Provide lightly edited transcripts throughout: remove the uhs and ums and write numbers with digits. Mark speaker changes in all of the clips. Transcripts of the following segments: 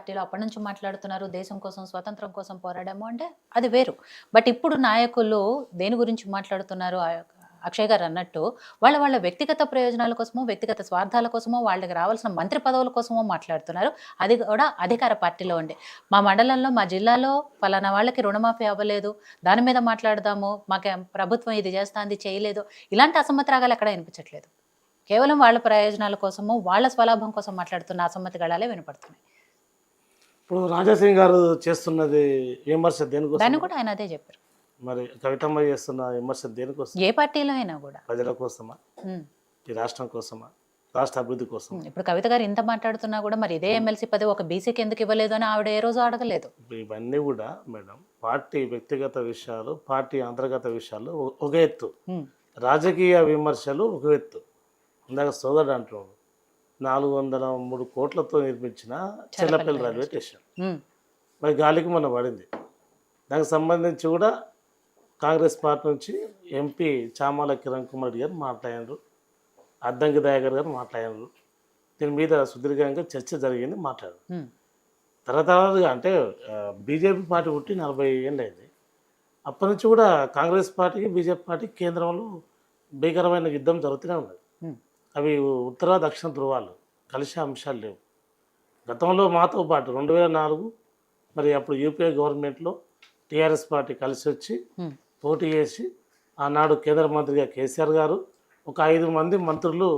Speaker 1: పార్టీలో అప్పటి నుంచి మాట్లాడుతున్నారు. దేశం కోసం, స్వతంత్రం కోసం పోరాడాము అంటే అది వేరు. బట్ ఇప్పుడు నాయకులు దేని గురించి మాట్లాడుతున్నారు? అక్షయ్ గారు అన్నట్టు వాళ్ళ వాళ్ళ వ్యక్తిగత ప్రయోజనాల కోసమో, వ్యక్తిగత స్వార్థాల కోసమో, వాళ్ళకి రావాల్సిన మంత్రి పదవుల కోసమో మాట్లాడుతున్నారు. అది కూడా అధికార పార్టీలో ఉండే. మా మండలంలో, మా జిల్లాలో పలానా వాళ్ళకి రుణమాఫీ అవ్వలేదు. దాని మీద మాట్లాడదాము. మాకే ప్రభుత్వం ఇది చేస్తాంది, చేయలేదు. ఇలాంటి అసమ్మతి రాగాలు ఎక్కడ వినిపించట్లేదు. కేవలం వాళ్ళ ప్రయోజనాల కోసము, వాళ్ళ స్వలాభం కోసం మాట్లాడుతున్న అసమ్మతి గళాలే వినపడుతున్నాయి.
Speaker 2: ఇప్పుడు రాజాసింగ్ గారు చేస్తున్నది విమర్శ దేనికోసం?
Speaker 1: దాన్ని కూడా ఆయన అదే చెప్పారు.
Speaker 2: మరి కవితమ్మ చేస్తున్న విమర్శ దేనికోసం?
Speaker 1: ఏ పార్టీలో అయినా కూడా
Speaker 2: ప్రజల కోసమా, ఈ రాష్ట్రం కోసమా, రాష్ట్ర అభివృద్ధి కోసం?
Speaker 1: ఇప్పుడు కవిత గారు ఇంత మాట్లాడుతున్నా కూడా మరి ఇదే ఎమ్మెల్సీ పదవి ఒక బీసీకి ఎందుకు ఇవ్వలేదు అని ఆవిడ ఏ రోజు అడగలేదు.
Speaker 2: ఇవన్నీ కూడా మేడం పార్టీ వ్యక్తిగత విషయాలు, పార్టీ అంతర్గత విషయాలు ఒక ఎత్తు, రాజకీయ విమర్శలు ఒక ఎత్తు. ఇందాక సోదరుడు అంటున్నాడు 403 కోట్లతో నిర్మించిన చెల్లపల్లి రైల్వే స్టేషన్ మరి గాలికి మొన్న పడింది. దానికి సంబంధించి కూడా కాంగ్రెస్ పార్టీ నుంచి ఎంపీ చామాల కిరణ్ కుమార్ రెడ్డి గారు మాట్లాడారు, అద్దంకి దయాకర్ గారు మాట్లాడారు. దీని మీద సుదీర్ఘంగా చర్చ జరిగింది, మాట్లాడారు. తరతరాలుగా అంటే బీజేపీ పార్టీ పుట్టి 40 ఏళ్ళు అయింది. అప్పటి నుంచి కూడా కాంగ్రెస్ పార్టీకి బీజేపీ పార్టీకి కేంద్రంలో భీకరమైన యుద్ధం జరుగుతూనే ఉన్నది. అవి ఉత్తర దక్షిణ ధృవాలు, కలిసే అంశాలు లేవు. గతంలో మాతో పాటు 2004 మరి అప్పుడు యూపీఏ గవర్నమెంట్లో టీఆర్ఎస్ పార్టీ కలిసి వచ్చి పోటీ చేసి ఆనాడు కేంద్ర మంత్రిగా కేసీఆర్ గారు, ఒక 5 మంది మంత్రులు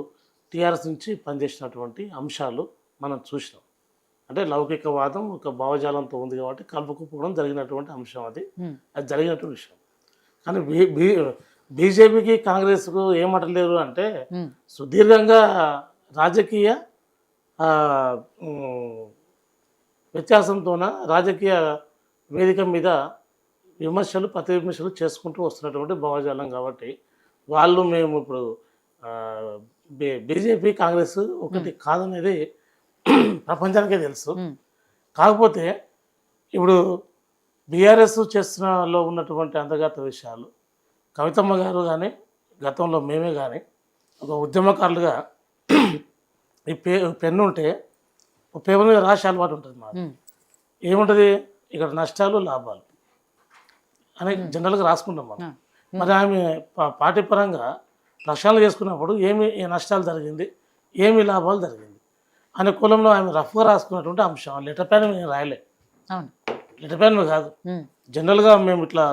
Speaker 2: టీఆర్ఎస్ నుంచి పనిచేసినటువంటి అంశాలు మనం చూసినాం. అంటే లౌకికవాదం ఒక భావజాలంతో ఉంది కాబట్టి కలుపుకుపోవడం జరిగినటువంటి అంశం, అది జరిగినటువంటి విషయం. కానీ బీజేపీకి కాంగ్రెస్కు ఏమంటలేరు అంటే సుదీర్ఘంగా రాజకీయ వ్యత్యాసంతోన రాజకీయ వేదిక మీద విమర్శలు ప్రతి విమర్శలు చేసుకుంటూ వస్తున్నటువంటి భావజాలం కాబట్టి వాళ్ళు మేము ఇప్పుడు బీజేపీ కాంగ్రెస్ ఒకటి కాదనేది ప్రపంచానికే తెలుసు. కాకపోతే ఇప్పుడు బీఆర్ఎస్ చేస్తున్నలో ఉన్నటువంటి అంతర్గత విషయాలు కవితమ్మ గారు కానీ గతంలో మేమే కానీ ఒక ఉద్యమకారులుగా ఈ పెన్ను ఉంటే పేపర్ మీద రాసే అలవాటు ఉంటుంది. మాకు ఏముంటుంది, ఇక్కడ నష్టాలు లాభాలు అని జనరల్గా రాసుకుంటాం మనం. మరి ఆమె పార్టీ పరంగా లక్ష్యాలు చేసుకున్నప్పుడు ఏమి నష్టాలు జరిగింది, ఏమి లాభాలు జరిగింది అనే కులంలో ఆమె రఫ్గా రాసుకున్నటువంటి అంశం. లెటర్ ప్యాన్ మేము రాయలే, లెటర్ ప్యాన్ కాదు, జనరల్గా మేము ఇట్లా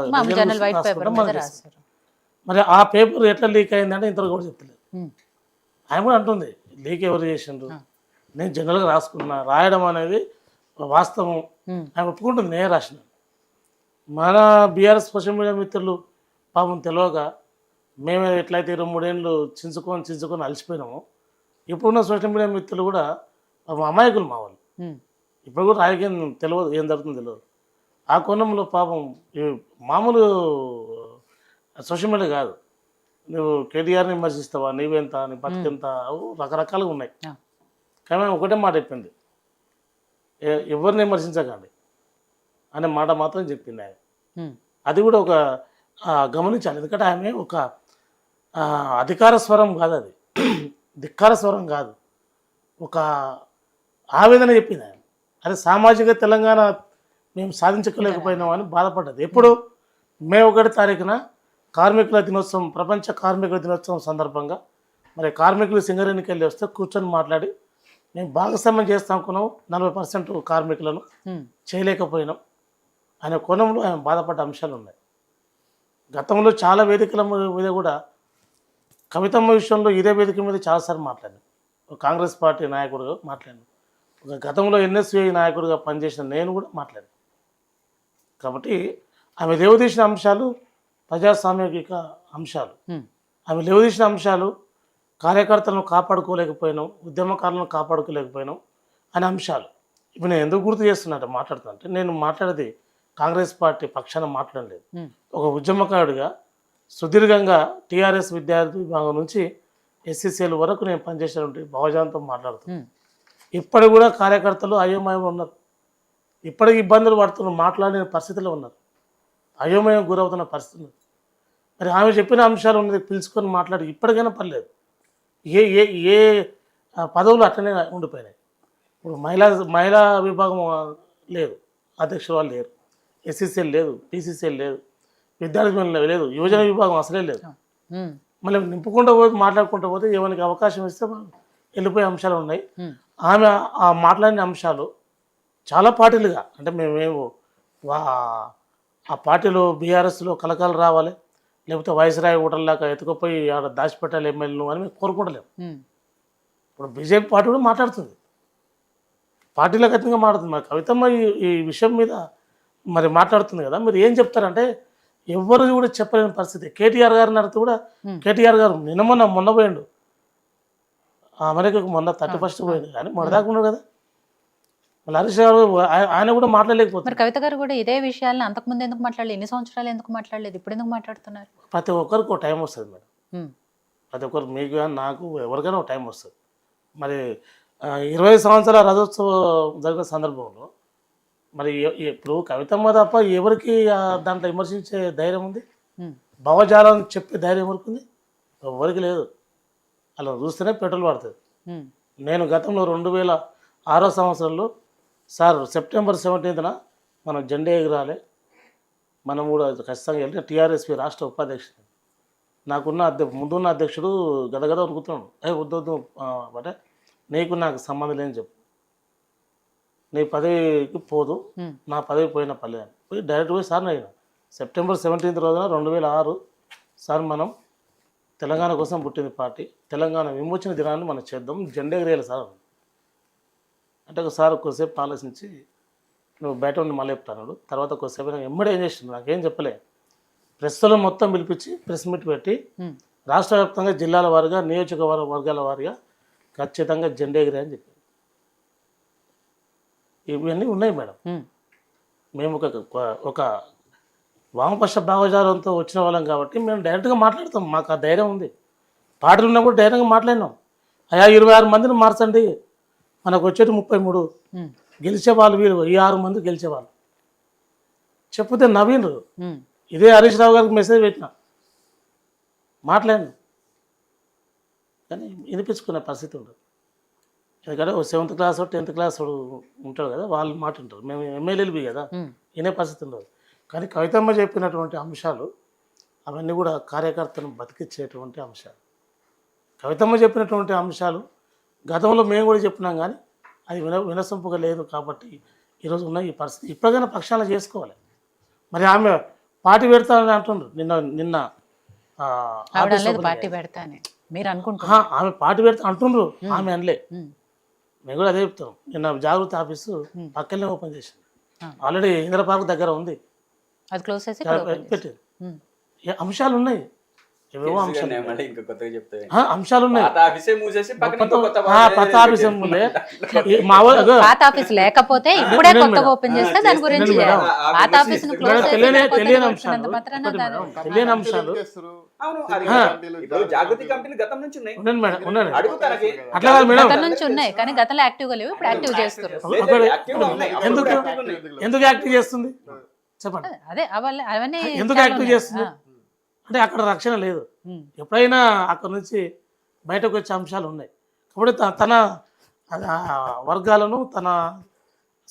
Speaker 2: మరి ఆ పేపర్ ఎట్లా లీక్ అయిందంటే ఇంతవరకు కూడా చెప్తలేదు. ఆయన కూడా అంటుంది లీక్ ఎవరు చేసిండ్రు, నేను జనరల్గా రాసుకున్నా, రాయడం అనేది వాస్తవం ఆయన ఒప్పుకుంటుంది, నేను రాసిన. మన బీఆర్ఎస్ సోషల్ మీడియా మిత్రులు పాపం తెలియక మేము ఎట్లయితే 23 ఏళ్ళు చించుకొని అలసిపోయినాము, ఇప్పుడున్న సోషల్ మీడియా మిత్రులు కూడా పాపం అమాయకులు మా వాళ్ళు. ఇప్పుడు కూడా రాజకీయం తెలియదు, ఏం జరుగుతుందో తెలియదు. ఆ కోణంలో పాపం మామూలు సోషల్ మీడియా కాదు, నువ్వు కేటీఆర్ని విమర్శిస్తావా, నీవెంత, నీ బతికెంత, రకరకాలుగా ఉన్నాయి. కానీ ఒకటే మాట చెప్పింది, ఎవరిని విమర్శించకండి అనే మాట మాత్రం చెప్పింది ఆయన. అది కూడా ఒక గమనించాలి, ఎందుకంటే ఆమె ఒక అధికార స్వరం కాదు, అది ధిక్కార స్వరం కాదు, ఒక ఆవేదన చెప్పింది ఆయన. అదే సామాజిక తెలంగాణ మేము సాధించలేకపోయినాం అని బాధపడ్డది. ఎప్పుడు మే 1 తారీఖున కార్మికుల దినోత్సవం, ప్రపంచ కార్మికుల దినోత్సవం సందర్భంగా మరి కార్మికులు సింగరేణికి వెళ్ళి వస్తే కూర్చొని మాట్లాడి మేము భాగస్వామ్యం చేస్తాం అనుకున్నాం, 40% కార్మికులను చేయలేకపోయినాం అనే కోణంలో ఆయన బాధపడ్డ అంశాలు ఉన్నాయి. గతంలో చాలా వేదికల మీద కూడా కవితమ్మ విషయంలో ఇదే వేదిక మీద చాలాసార్లు మాట్లాడాను. కాంగ్రెస్ పార్టీ నాయకుడిగా మాట్లాడాను, ఒక గతంలో ఎన్ఎస్యుఐ నాయకుడిగా పనిచేసిన నేను కూడా మాట్లాడాను. కాబట్టి ఆమె లేవదీసిన అంశాలు ప్రజాస్వామ్యక అంశాలు, ఆమె లేవదీసిన అంశాలు కార్యకర్తలను కాపాడుకోలేకపోయినాం, ఉద్యమకారులను కాపాడుకోలేకపోయినాం అనే అంశాలు. ఇప్పుడు నేను ఎందుకు గుర్తు చేస్తున్నట్టు మాట్లాడుతున్నా అంటే, నేను మాట్లాడేది కాంగ్రెస్ పార్టీ పక్షాన మాట్లాడలేదు, ఒక ఉద్యమకారుడిగా సుదీర్ఘంగా టీఆర్ఎస్ విద్యార్థి విభాగం నుంచి ఎస్సీసీఎల్ వరకు నేను పనిచేసినటువంటి భావజాలంతో మాట్లాడుతున్నాను. ఇప్పటికి కూడా కార్యకర్తలు అయోమయం ఉన్నారు, ఇప్పటికి ఇబ్బందులు పడుతున్నారు, మాట్లాడిన పరిస్థితిలో ఉన్నారు, అయోమయం గురవుతున్న పరిస్థితి. మరి ఆమె చెప్పిన అంశాలు ఉన్నది పిలుచుకొని మాట్లాడి ఇప్పటికైనా పర్లేదు, ఏ ఏ ఏ పదవులు అట్లనే ఉండిపోయినాయి. ఇప్పుడు మహిళా విభాగం లేదు, అధ్యక్షురాలు లేరు, ఎస్సీసీఎల్ లేదు, పీసీసీఎల్ లేదు, విద్యార్థి లేదు, యువజన విభాగం అసలే లేదు.
Speaker 1: ఉమ్,
Speaker 2: మళ్ళీ నింపుకుంటూ పోతే మాట్లాడుకుంటూ పోతే ఎవరికి అవకాశం ఇస్తే వెళ్ళిపోయే అంశాలు ఉన్నాయి.
Speaker 1: ఉమ్,
Speaker 2: ఆమె ఆ మాట్లాడిన అంశాలు చాలా పార్టీలుగా అంటే మేము ఆ పార్టీలో బీఆర్ఎస్లో కలకాలు రావాలి, లేకపోతే వైస్రాయ్ హోటల్లాగా ఎత్తుకుపోయి ఆడ దాచిపెట్టాలి ఎమ్మెల్యేలు అని మేము కోరుకుంటలేము.
Speaker 1: ఉమ్,
Speaker 2: ఇప్పుడు బీజేపీ పార్టీ కూడా మాట్లాడుతుంది, పార్టీలకు అతీతంగా మాట్లాడుతుంది. మరి కవితమ్మ ఈ విషయం మీద మరి మాట్లాడుతుంది కదా, మీరు ఏం చెప్తారంటే ఎవరు కూడా చెప్పలేని పరిస్థితి. కేటీఆర్ గారిని అడిగితే కూడా కేటీఆర్ గారు మొన్న పోయిండు అమెరికాకు, మొన్న 31st పోయింది, కానీ మొదదాకా ఉన్నాడు కదా. మళ్ళీ హరీష్ గారు ఆయన కూడా మాట్లాడలేకపోతున్నారు.
Speaker 1: మరి కవిత గారు కూడా ఇదే విషయాలను అంతకుముందు ఎందుకు మాట్లాడలేదు, ఎన్ని సంవత్సరాలు ఎందుకు మాట్లాడలేదు, ఇప్పుడు ఎందుకు మాట్లాడుతున్నారు?
Speaker 2: ప్రతి ఒక్కరికి ఒక టైం వస్తుంది మేడం,
Speaker 1: ఉమ్,
Speaker 2: ప్రతి ఒక్కరు మీకు కానీ నాకు ఎవరికైనా ఒక టైం వస్తుంది. మరి 20 సంవత్సరాల రథోత్సవం జరిగిన సందర్భంలో మరి ఇప్పుడు కవితమ్మ తప్ప ఎవరికి దాంట్లో విమర్శించే ధైర్యం ఉంది?
Speaker 1: ఉమ్,
Speaker 2: భావజాలం చెప్పే ధైర్యం ఎవరికి ఉంది? ఎవరికి లేదు. అలా చూస్తేనే పెట్రోల్ పడుతుంది.
Speaker 1: ఉమ్,
Speaker 2: నేను గతంలో 2006 సంవత్సరంలో సార్ సెప్టెంబర్ 17న మనం జెండా ఎగరాలి, మనం కూడా ఖచ్చితంగా వెళ్తే టీఆర్ఎస్పీ రాష్ట్ర ఉపాధ్యక్షుడు, నాకున్న ముందున్న అధ్యక్షుడు గదగద ఉరుకుతున్నాడు, వద్దు అంటే నీకు నాకు సంబంధం లేని చెప్పు, నీ పదవికి పోదు, నా పదవి పోయిన పల్లె అని పోయి డైరెక్ట్ పోయి సార్ అయినా సెప్టెంబర్ 17th రోజున 2006 సార్ మనం తెలంగాణ కోసం పుట్టింది పార్టీ, తెలంగాణ విమోచన దినాన్ని మనం చేద్దాం, జెండా ఎగరేయాలి సార్ అంటే ఒకసారి కొద్దిసేపు ఆలోచించి నువ్వు బయట ఉండి మళ్ళీ చెప్తాను. తర్వాత కొద్దిసేపు ఎమ్మడే ఏం చేసిండు నాకేం చెప్పలే, ప్రెస్లో మొత్తం పిలిపించి ప్రెస్ మీట్ పెట్టి రాష్ట్ర వ్యాప్తంగా జిల్లాల వారీగా నియోజకవర్గాల వారీగా ఖచ్చితంగా జెండా ఎగిరే అని చెప్పి ఇవన్నీ ఉన్నాయి మేడం. మేము ఒక వామపక్ష భావజాలంతో వచ్చిన వాళ్ళం కాబట్టి మేము డైరెక్ట్గా మాట్లాడతాం, మాకు ఆ ధైర్యం ఉంది. పార్టీలు ఉన్నప్పుడు ధైర్యంగా మాట్లాడినాం, అయా 26 మందిని మార్చండి, మనకు వచ్చేటి 33, గెలిచేవాళ్ళు వీళ్ళు 6 మంది గెలిచేవాళ్ళు చెప్తే నవీన్రు. ఇదే హరీష్ రావు గారికి మెసేజ్ పెట్టిన, మాట్లాడినా కానీ వినిపించుకునే పరిస్థితి ఉండదు. ఎందుకంటే 7th క్లాస్ 10th క్లాస్ ఉంటాడు కదా, వాళ్ళు మాట ఉంటారు, మేము ఎమ్మెల్యేలు కదా, వినే పరిస్థితి ఉండదు. కానీ కవితమ్మ చెప్పినటువంటి అంశాలు అవన్నీ కూడా కార్యకర్తను బతికించేటువంటి అంశాలు. కవితమ్మ చెప్పినటువంటి అంశాలు గతంలో మేము కూడా చెప్పినాం, కానీ అది వినసొంపుగా లేదు. కాబట్టి ఈరోజు ఉన్న ఈ పరిస్థితి ఇప్పటికైనా పక్షాలు చేసుకోవాలి. మరి ఆమె పార్టీ పెడతానని అంటుండ్రు, నిన్న
Speaker 1: పార్టీ పెడతానే మీరు అనుకుంటున్నా,
Speaker 2: ఆమె పార్టీ పెడతా అంటుండ్రు, ఆమె అనలే. మేము కూడా అదే చెప్తాం. నిన్న జాగృతి ఆఫీసు పక్కనే ఓపెన్ చేసింది, ఆల్రెడీ ఇందిరా పార్క్ దగ్గర ఉంది,
Speaker 1: అది క్లోజ్ చేసి
Speaker 2: పెట్టింది. అంశాలు ఉన్నాయి, ఏవేవో అంశాలు అంశాలు ఉన్నాయి. కొత్త ఆఫీస్
Speaker 1: పాత ఆఫీస్ లేకపోతే ఇప్పుడే కొత్తగా ఓపెన్ చేస్తే దాని గురించి పాత ఆఫీస్ ను క్లోజ్
Speaker 2: తెలియని అంశాలు, తెలియని అంశాలు అట్లా కాదు మేడం,
Speaker 1: గతం నుంచి ఉన్నాయి కానీ గతంలో యాక్టివ్ గా లేవు, ఇప్పుడు యాక్టివ్ చేస్తారు.
Speaker 2: ఎందుకు యాక్టివ్ చేస్తుంది చెప్పండి?
Speaker 1: అదే అవన్నీ
Speaker 2: ఎందుకు యాక్టివ్ చేస్తుంది అంటే అక్కడ రక్షణ లేదు. ఎప్పుడైనా అక్కడ నుంచి బయటకు వచ్చే అంశాలు ఉన్నాయి. కాబట్టి తన వర్గాలను తన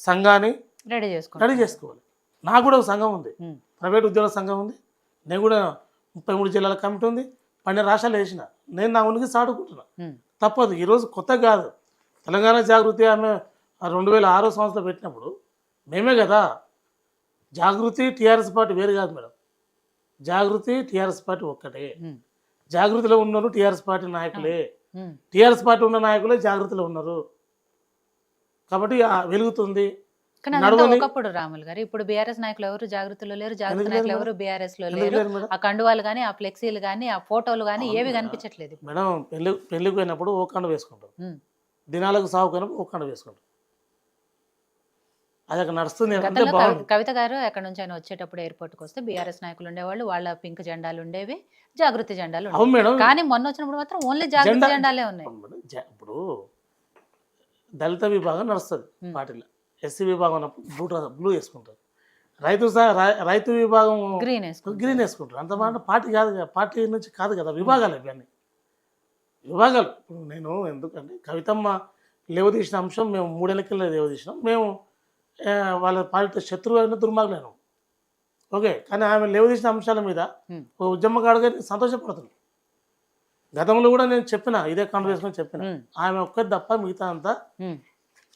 Speaker 2: సంఘాన్ని రెడీ చేసుకోవాలి. నాకు కూడా ఒక సంఘం ఉంది, ప్రైవేట్ ఉద్యోగ సంఘం ఉంది, నేను కూడా 33 జిల్లాల కమిటీ ఉంది, 12 రాష్ట్రాలు వేసిన, నేను నా ఉనికి సాడుకుంటున్నా, తప్పదు. ఈరోజు కొత్త కాదు, తెలంగాణ జాగృతి ఆమె 2006 సంవత్సరంలో పెట్టినప్పుడు మేమే కదా. జాగృతి టీఆర్ఎస్ పార్టీ వేరు కాదు మేడం, జాగృతి టీఆర్ఎస్ పార్టీ ఒక్కటే. జాగృతిలో ఉన్నారు టీఆర్ఎస్ పార్టీ నాయకులే, టీఆర్ఎస్ పార్టీ ఉన్న నాయకులే జాగృతిలో ఉన్నారు. కాబట్టి వెలుగుతుంది.
Speaker 1: ఒకప్పుడు రాములు గారు, ఇప్పుడు బీఆర్ఎస్ నాయకులు ఎవరు జాగృతిలో లేరు, జాగృతి నాయకులు ఎవరు బీఆర్ఎస్ లో లేరు. ఆ కండువాలు కానీ, ఆ ఫ్లెక్సీలు కానీ, ఆ ఫోటోలు కానీ ఏవి కనిపించట్లేదు
Speaker 2: మేడం. పెళ్లికి పోయినప్పుడు ఓ కండు వేసుకుంటాం, దినాలకు సాగు పోయినప్పుడు ఓ కండు వేసుకుంటాం, అది అక్కడ నడుస్తుంది.
Speaker 1: కవిత గారు ఎక్కడి నుంచి ఆయన వచ్చేటప్పుడు ఎయిర్పోర్ట్ కి వస్తే బీఆర్ఎస్ నాయకులు ఉండేవాళ్ళు, వాళ్ళ పింక్ జెండాలు ఉండేవి, జాగృతి జెండాలు ఉండేవి. కానీ మొన్న వచ్చినప్పుడు మాత్రం ఓన్లీ జాగృతి జెండాలే ఉన్నాయి.
Speaker 2: ఇప్పుడు దళిత విభాగం నడుస్తుంది పార్టీలో, ఎస్సీ విభాగం బ్లూ వేసుకుంటారు, రైతు విభాగం గ్రీన్ వేసుకుంటారు. అంత మాట పార్టీ కాదు, పార్టీ నుంచి కాదు కదా, విభాగాలు ఇవన్నీ విభాగాలు. ఇప్పుడు నేను ఎందుకంటే కవితమ్మ లేవదీసిన అంశం మేము 3 ఎన్నికల్లో లేవదీసినాం. మేము వాళ్ళ పార్టీ శత్రువు అయిన దుర్మార్గులను, ఓకే. కానీ ఆమె లేవదీసిన అంశాల మీద ఓ ఉద్యమకాడుగా సంతోషపడుతుంది. గతంలో కూడా నేను చెప్పిన, ఇదే కాన్వర్సేషన్ చెప్పిన, ఆమె ఒక్కటి తప్ప మిగతా అంతా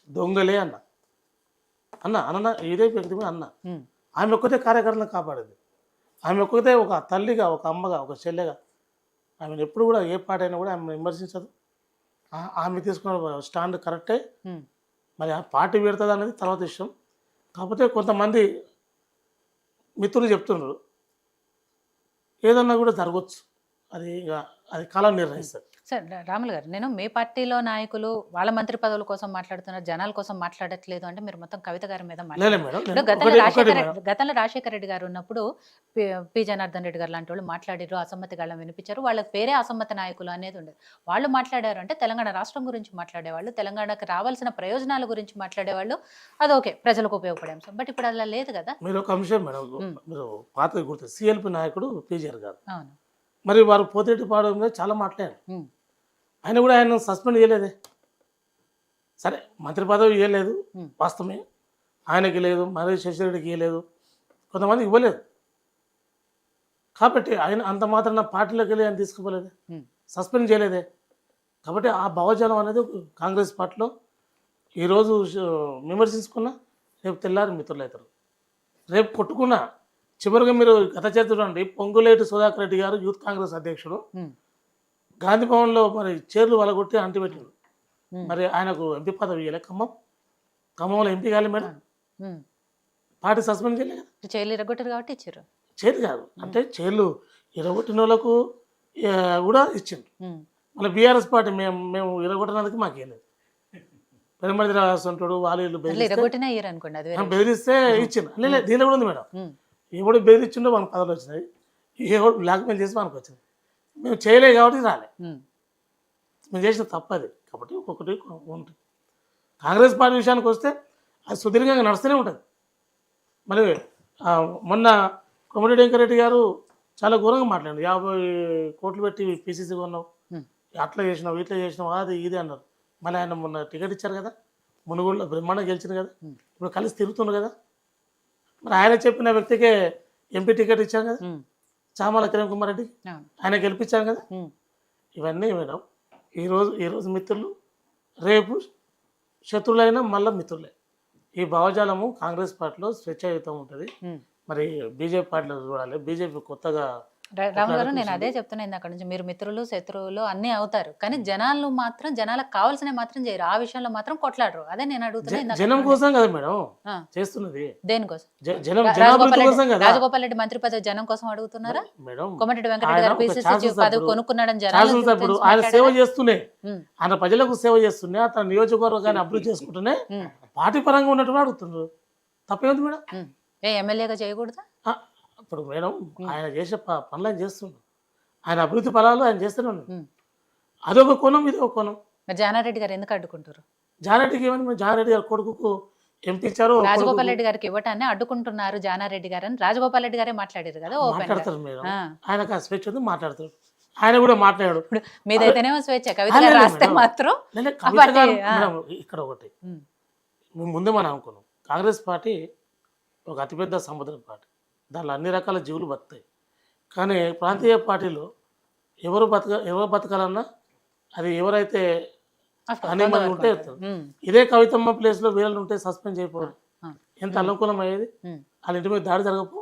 Speaker 2: దొంగలే అన్న ఇదే వ్యక్తి మీద అన్న. ఆమె ఒక్కటే కార్యకర్తలను కాపాడేది. ఆమె ఒక్కతే ఒక తల్లిగా, ఒక అమ్మగా, ఒక చెల్లెగా ఆమెను ఎప్పుడు కూడా ఏ పాట అయినా కూడా ఆమె విమర్శించదు. ఆమె తీసుకున్న స్టాండ్ కరెక్టే. మరి ఆ పార్టీ పెడుతుంది అనేది తర్వాత విషయం. కాకపోతే కొంతమంది మిత్రులు చెప్తున్నారు ఏదన్నా కూడా జరగవచ్చు, అది ఇక అది కాలం నిర్ణయిస్తారు.
Speaker 1: సార్ రాములు గారు, నేను మీ పార్టీలో నాయకులు వాళ్ళ మంత్రి పదవుల కోసం మాట్లాడుతున్నారు, జనాల కోసం మాట్లాడట్లేదు అంటే మీరు మొత్తం కవిత గారి మీద గతంలో రాజశేఖర రెడ్డి గారు ఉన్నప్పుడు పి జనార్దన్ రెడ్డి గారు లాంటి వాళ్ళు మాట్లాడారు, అసమ్మతి గాళ్ళం వినిపించారు. వాళ్ళకి పేరే అసమ్మతి నాయకులు అనేది ఉండేది. వాళ్ళు మాట్లాడారు అంటే తెలంగాణ రాష్ట్రం గురించి మాట్లాడేవాళ్ళు, తెలంగాణకు రావాల్సిన ప్రయోజనాల గురించి మాట్లాడేవాళ్ళు. అది ఓకే, ప్రజలకు ఉపయోగపడే అంశం. బట్ ఇప్పుడు అలా లేదు కదా.
Speaker 2: మీరు ఒక అంశం మేడం, మీరు పాత గుర్తు సిఎల్పి నాయకుడు పిజిఆర్ గారు,
Speaker 1: అవును,
Speaker 2: మరి వారు పోతేటి పాడడం మీద చాలా మాట్లాడారు. ఆయన కూడా ఆయన సస్పెండ్ చేయలేదే. సరే, మంత్రి పదవి ఇవ్వలేదు వాస్తవమే, ఆయనకి లేదు, మరి శశిరెడ్డికి ఇవ్వలేదు, కొంతమందికి ఇవ్వలేదు. కాబట్టి ఆయన అంత మాత్రం పార్టీలోకి వెళ్ళి ఆయన తీసుకుపోలేదే, సస్పెండ్ చేయలేదే. కాబట్టి ఆ భావజాలం అనేది కాంగ్రెస్ పార్టీలో ఈరోజు విమర్శించుకున్నా రేపు తెల్లారి మిత్రులు అవుతారు, రేపు కొట్టుకున్నా. చివరిగా మీరు గత చరిత్ర చూడండి, పొంగులేటి సుధాకర్ రెడ్డి గారు యూత్ కాంగ్రెస్ అధ్యక్షుడు గాంధీ భవన్లో మరి చైర్లు వలగొట్టి అంటిపెట్టారు. మరి ఆయనకు ఎంపీ పదవి ఇవ్వలే. ఖమ్మంలో ఎంపీ కాలే మేడం, పార్టీ సస్పెండ్ చేయలే కదా.
Speaker 1: చైర్లు ఇరగొట్టారు కాబట్టి ఇచ్చారు.
Speaker 2: చైర్లు కాదు అంటే చైర్లు ఇరగొట్టిన వాళ్ళకు కూడా ఇచ్చింది. మళ్ళీ బీఆర్ఎస్ పార్టీ మేము ఇరగొట్టినందుకు మాకు ఇవ్వలేదు. పెరుమడి రాస్తుంటాడు వాళ్ళు బెదిరిస్తే ఇచ్చింది. లేదు, దీనిలో కూడా ఉంది మేడం. ఎవడు బెదిరించిండో మనకు పదవులు వచ్చినాయి, ఎవడు బ్లాక్మెయిల్ చేసి మనకు వచ్చింది. మేము చేయలేదు కాబట్టి రాలే, మేము చేసిన తప్పది. కాబట్టి ఒక్కొక్కటి ఉంటుంది. కాంగ్రెస్ పార్టీ విషయానికి వస్తే అది సుదీర్ఘంగా నడుస్తూనే ఉంటుంది. మరి మొన్న కోమటిరెడ్డి వెంకరెడ్డి గారు చాలా ఘోరంగా మాట్లాడారు. 50 కోట్లు పెట్టి పీసీసీ కొన్నావు, అట్లా చేసినావు, ఇట్లా చేసినావు, అది ఇది అన్నారు. మళ్ళీ ఆయన మొన్న టికెట్ ఇచ్చారు కదా, మునుగోడులో బ్రహ్మాండంగా గెలిచింది కదా, ఇప్పుడు కలిసి తిరుగుతున్నారు కదా. మరి ఆయన చెప్పిన వ్యక్తికే ఎంపీ టికెట్ ఇచ్చారు కదా, చామల కిరణ్ కుమార్ రెడ్డి, ఆయన గెలిపించారు కదా. ఇవన్నీ మేడం ఈరోజు మిత్రులు, రేపు శత్రువులైనా మళ్ళీ మిత్రులే. ఈ భావజాలము కాంగ్రెస్ పార్టీలో స్వేచ్ఛాయుతం ఉంటుంది. మరి బీజేపీ పార్టీలో చూడాలి. బీజేపీ కొత్తగా
Speaker 1: రాము గారు, నేను అదే చెప్తున్నా అక్కడ నుంచి, మీరు మిత్రులు శత్రువులు అన్నీ అవుతారు, కానీ జనాలు మాత్రం జనాలకు కావాల్సినవి మాత్రం చేయరు. ఆ విషయంలో మాత్రం కొట్లాడరు. అదే నేను అడుగుతున్నా.
Speaker 2: జనం కోసం కదా మేడం చేస్తున్నది.
Speaker 1: దేనికోసం?
Speaker 2: రాజగోపాల్
Speaker 1: రెడ్డి మంత్రి పదవి జనం కోసం అడుగుతున్నారా
Speaker 2: మేడం?
Speaker 1: కోమటిరెడ్డి వెంకటరెడ్డి గారు పిసిసి పదవి కొనుక్కున్నాడని జనాలు
Speaker 2: ఆయన సేవ చేస్తూనే, ఆయన ప్రజలకు సేవ చేస్తూనే, అతని నియోజకవర్గాన్ని అభివృద్ధి చేసుకుంటూనే పార్టీ పరంగా ఉన్నట్టు అడుగుతున్నారు. తప్పేంది మేడం?
Speaker 1: ఎమ్మెల్యేగా చేయకూడదా?
Speaker 2: ఇప్పుడు మేడం ఆయన చేసే పనులు ఆయన చేస్తున్నాడు, ఆయన అభివృద్ధి ఫలాలు ఆయన చేస్తూనే ఉన్నాడు. అదొక కోణం, ఇది ఒక కోణం.
Speaker 1: జానారెడ్డి గారు ఎందుకు అడ్డుకుంటారు?
Speaker 2: జానారెడ్డికి ఏమని, జానారెడ్డి గారి కొడుకు ఎంపీ ఇచ్చారు,
Speaker 1: రాజగోపాల్ రెడ్డి గారికి ఇవ్వటాన్ని అడ్డుకుంటున్నారు జానారెడ్డి గారు అని రాజగోపాల్ రెడ్డి గారే మాట్లాడారు కదా.
Speaker 2: మాట్లాడతారు మేడం, ఆయనకు ఆ స్వేచ్ఛ ఉంది, మాట్లాడతారు. ఆయన కూడా మాట్లాడాడు.
Speaker 1: మీదైతేనేమో స్వేచ్ఛ, కవిత గారు రాస్తే మాత్రం.
Speaker 2: ఇక్కడ ఒకటి ముందే మనం అనుకున్నాం, కాంగ్రెస్ పార్టీ ఒక అతిపెద్ద సముద్ర పార్టీ, దానిలో అన్ని రకాల జీవులు బతుకుతాయి. కానీ ప్రాంతీయ పార్టీలో ఎవరు బతకాలన్నా అది ఎవరైతే అనిమల్ ఉంటే ఇదే కవితమ్మ ప్లేస్లో వీళ్ళు ఉంటే సస్పెండ్ చేయకపోవడం ఎంత అనుకూలం అయ్యేది. వాళ్ళ ఇంటి మీద దాడి జరగపో,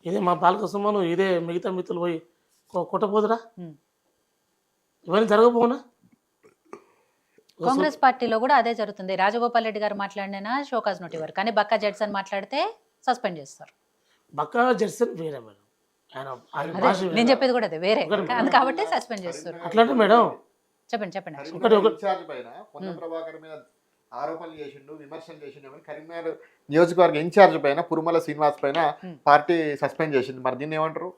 Speaker 2: ఇదే మా బాలక సుమను, ఇదే మిగతా మిత్రులు పోయి కొట్టపోదురా, ఇవన్నీ జరగపోనా?
Speaker 1: కాంగ్రెస్ పార్టీలో కూడా అదే జరుగుతుంది. రాజగోపాల్ రెడ్డి గారు మాట్లాడినా షోకాజ్ నోట్ ఇవ్వరు, కానీ బక్కా జడ్సన్ మాట్లాడితే సస్పెండ్ చేస్తారు.
Speaker 2: బక్కా జడ్సన్ వేరే మేడం,
Speaker 1: నేను చెప్పేది కూడా అదే వేరే కాబట్టి సస్పెండ్ చేస్తారు.
Speaker 2: అట్లాంటి మేడం
Speaker 1: చెప్పండి.
Speaker 3: ఇన్ఛార్జ్ పైన పొన్న ప్రభాకర్ మీద ఆరోపణలు చేసిండు, విమర్శలు చేసిండు. కరీంనగర్ నియోజకవర్గ ఇన్ఛార్జ్ పైన పురుమల శ్రీనివాస్ పైన పార్టీ సస్పెండ్ చేసింది. మరి దీన్ని ఏమంటారు?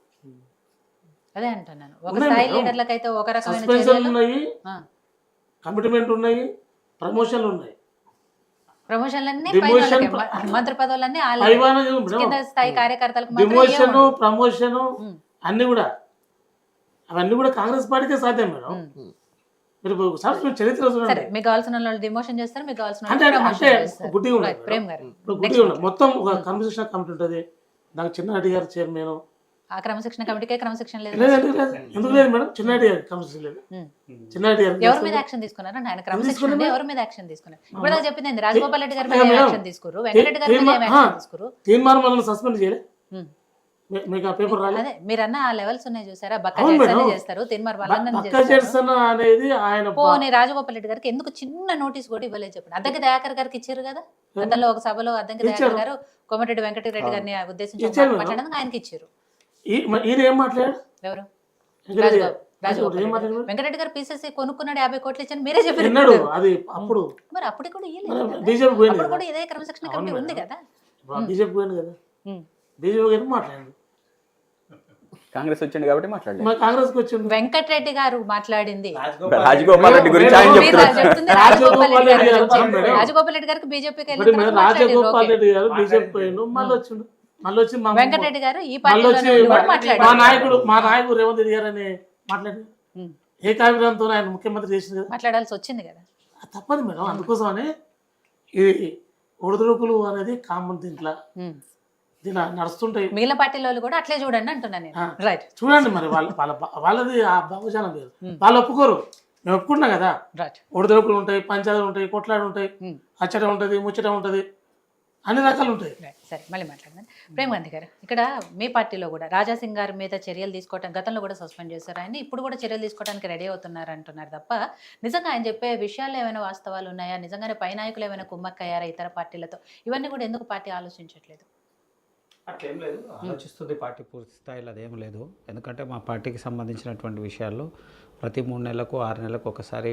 Speaker 1: అదే అంటున్నాను, ఒక స్థాయి లీడర్లకు అయితే ఒక రకమైన
Speaker 2: ఉన్నాయి, కమిట్మెంట్ ఉన్నాయి, ప్రమోషన్లు ఉన్నాయి.
Speaker 1: ప్రమోషన్లన్నీ మంత్రి పదవులన్నీ కింద స్థాయి కార్యకర్తలకు,
Speaker 2: ప్రమోషన్ అన్ని కూడా అవన్నీ కూడా కాంగ్రెస్ పార్టీకే సాధ్యం మేడం. మీరు సస్పెండ్ చరిత్ర చూడండి.
Speaker 1: సరే, మీకు కావాల్సిన వాళ్ళు డిమోషన్ చేస్తారు, మీకు కావాల్సిన
Speaker 2: అంటే
Speaker 1: వాళ్ళు
Speaker 2: అంటే
Speaker 1: ప్రమోషన్ చేస్తారు.
Speaker 2: గుడ్డిగా ఉండదు
Speaker 1: Right, ప్రేమ్ గారు
Speaker 2: ఇప్పుడు గుడ్డిగా ఉండదు. మొత్తం ఒక కన్వర్సేషన్ కమిటీ ఉంటుంది, దానికి చిన్నారెడ్డి గారు చైర్మన్.
Speaker 1: ఆ క్రమశిక్షణ కమిటీకే క్రమశిక్షణ లేదు.
Speaker 2: లేదు ఎందుకు లేదు మేడం, చిన్నారెడ్డి గారు కన్వర్సేషన్ లేదు. చిన్నారెడ్డి గారు
Speaker 1: ఎవరి మీద యాక్షన్ తీసుకున్నారు? ఆయన క్రమశిక్షణ ఉంటే ఎవరి మీద యాక్షన్ తీసుకున్నారు? ఇప్పుడు దాకా చెప్పింది ఏంది? రాజగోపాల్ రెడ్డి గారి మీద ఏం యాక్షన్ తీసుకురు, వెంకటరెడ్డి గారి మీద ఏం యాక్షన్ తీసుకురు?
Speaker 2: తీర్మానం మనల్ని సస్పెండ్ చేయలే, మీకు ఆ పేపర్ రాలేదు.
Speaker 1: అదే మీరన్న ఆ లెవెల్స్ ఉన్నాయి చూసారా, బక్క
Speaker 2: అవును
Speaker 1: జడ్సన్
Speaker 2: మేడం.
Speaker 1: చేస్తారు, తిన్మార్ వాళ్ళని
Speaker 2: పక్క
Speaker 1: చేస్తారు.
Speaker 2: జడ్సన్ అనేది ఆయన
Speaker 1: పోనీ రాజగోపాల్ రెడ్డి గారికి ఎందుకు చిన్న నోటీస్ కూడా ఇవ్వలేదు చెప్పండి. అద్దంకి దయాకర్ గారికి ఇచ్చారు కదా, గతంలో ఒక సభలో అద్దంకి దయాకర్ గారు కోమటిరెడ్డి వెంకటరెడ్డి గారిని ఉద్దేశించి మాట్లాడడానికి ఆయనకి ఇచ్చారు.
Speaker 2: ఈయన ఏం మాట్లాడాడు?
Speaker 1: ఎవరు?
Speaker 2: వెంకటరెడ్డి గారు.
Speaker 1: రాజగోపాల్
Speaker 2: ఏం
Speaker 1: రెడ్డి.
Speaker 2: మాట్లాడాడు?
Speaker 1: వెంకటరెడ్డి గారు పీసీసీ కొనుక్కున్నాడు 50 కోట్లు ఇచ్చాను మీరే చెప్పారు.
Speaker 2: విన్నాడు అది అప్పుడు.
Speaker 1: మరి అప్పటికి కూడా ఇయ్యలేదు కదా.
Speaker 2: బీజేపీ పోయింది
Speaker 1: అప్పుడు
Speaker 2: కదా,
Speaker 1: కూడా ఇదే క్రమశిక్షణ కమిటీ ఉంది కదా.
Speaker 2: బీజేపీ పోయింది కదా,
Speaker 1: ఉమ్.
Speaker 2: బీజేపీ గారు మాట్లాడాడు,
Speaker 4: కాంగ్రెస్ వచ్చింది కాబట్టి మాట్లాడలేదు.
Speaker 2: మరి కాంగ్రెస్కి వచ్చింది.
Speaker 1: వెంకటరెడ్డి గారు మాట్లాడింది.
Speaker 4: రాజగోపాల్ రెడ్డి గురించి ఆయన
Speaker 1: మీరు
Speaker 4: చెప్తున్నారు.
Speaker 1: చెప్తుంది రాజగోపాల్ రెడ్డి గారి
Speaker 2: రాజగోపాల్
Speaker 1: గురించి.
Speaker 2: రెడ్డి గారు.
Speaker 1: రాజగోపాల్ రెడ్డి గారికి బీజేపీకి
Speaker 2: మరి
Speaker 1: వెళ్ళిన తర్వాత
Speaker 2: రాజగోపాల్
Speaker 1: మాట్లాడారు.
Speaker 2: రెడ్డి గారు బీజేపీ పోయిండు, మళ్ళీ వచ్చిండు, మళ్ళీ వచ్చి మా
Speaker 1: వెంకటరెడ్డి గారు ఈ
Speaker 2: మళ్ళీ
Speaker 1: పార్టీలో
Speaker 2: వచ్చి
Speaker 1: కూడా
Speaker 2: మా
Speaker 1: మాట్లాడారు.
Speaker 2: నాయకుడు రేవంత్ రెడ్డి గారు అని మాట్లాడారు.
Speaker 1: ఉమ్.
Speaker 2: ఏ కావ్యంతో ఆయన ముఖ్యమంత్రి చేసింది కదా,
Speaker 1: మాట్లాడాల్సి వచ్చింది కదా.
Speaker 2: అది తప్పదు మేడం. అందుకోసమని ఈ ఒడిదుడుకులు అనేది కామన్ దీంట్లో
Speaker 1: ఉమ్.
Speaker 2: దీని నడుస్తుంటాయి.
Speaker 1: మిగిలిన పార్టీల వాళ్ళు కూడా అట్లే చూడండి అంటున్నాను నేను. రైట్
Speaker 2: చూడండి మరి వాళ్ళది ఆ భావజాలం లేదు, వాళ్ళు ఒప్పుకోరు. మేము ఒప్పుకుంటున్నాం కదా,
Speaker 1: రైట్.
Speaker 2: ఒడిదుడుకులు ఉంటాయి, పంచాయతీలు ఉంటాయి, కొట్లాడు ఉంటాయి,
Speaker 1: ఉమ్.
Speaker 2: అచ్చట ఉంటుంది, ముచ్చట ఉంటుంది, అన్ని రకాలు ఉంటాయి.
Speaker 1: రైట్, సరే మళ్ళీ మాట్లాడదాం. ప్రేమ్ గాంధీ గారు, ఇక్కడ మీ పార్టీలో కూడా రాజాసింగ్ గారి మీద చర్యలు తీసుకోవటం, గతంలో కూడా సస్పెండ్ చేశారు ఆయన, ఇప్పుడు కూడా చర్యలు తీసుకోవడానికి రెడీ అవుతున్నారు అంటున్నారు తప్ప, నిజంగా ఆయన చెప్పే విషయాల్లో ఏమైనా వాస్తవాలు ఉన్నాయా? నిజంగానే పై నాయకులు ఏమైనా కుమ్మక్కయ్యారా ఇతర పార్టీలతో? ఇవన్నీ కూడా ఎందుకు పార్టీ ఆలోచించట్లేదు?
Speaker 5: అట్లేం లేదు, ఆలోచిస్తుంది పార్టీ పూర్తి స్థాయిలో, అదేం లేదు. ఎందుకంటే మా పార్టీకి సంబంధించినటువంటి విషయాల్లో ప్రతి 3 నెలలకు 6 నెలలకు ఒకసారి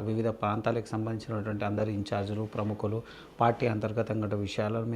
Speaker 5: వివిధ ప్రాంతాలకు సంబంధించినటువంటి అందరు ఇన్ఛార్జీలు ప్రముఖులు పార్టీ అంతర్గతంగా విషయాల మీద